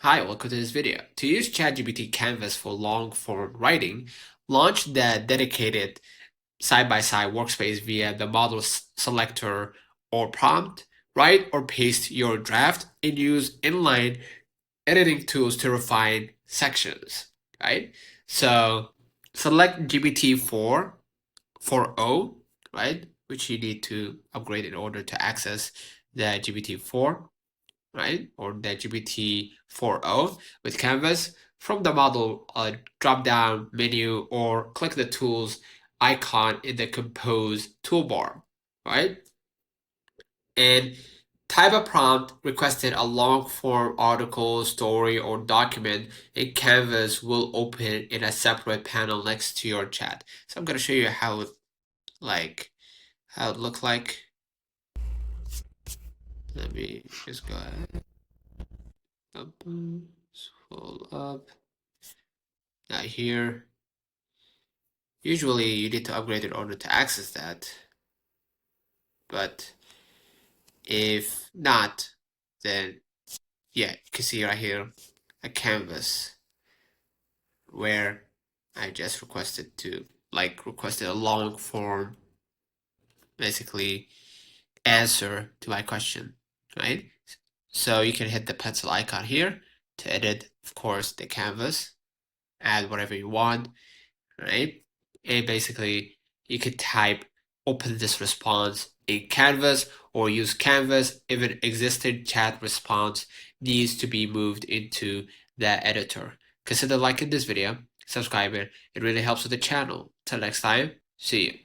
Hi, welcome to this video. To use ChatGPT Canvas for long-form writing, launch the dedicated side-by-side workspace via the model selector or prompt. Write or paste your draft and use inline editing tools to refine sections, right? So select GPT 4.0, right? Which you need to upgrade in order to access the GPT 4, right? Or the GPT 4.0 with Canvas. From the model drop down menu or click the tools icon in the compose toolbar, right? And type a prompt requested a long form article, story, or document, and Canvas will open in a separate panel next to your chat. So I'm gonna show you how it look like. Let me just go ahead. Up, scroll up. Now here, usually you need to upgrade in order to access that. But if not, then yeah, you can see right here a canvas where I just requested a long form, basically answer to my question, right? So you can hit the pencil icon here to edit, of course, the canvas, add whatever you want, right? And basically you could type open this response in Canvas or use Canvas if an existing chat response needs to be moved into the editor. Consider liking this video, subscribing, it really helps with the channel. Till next time, see you.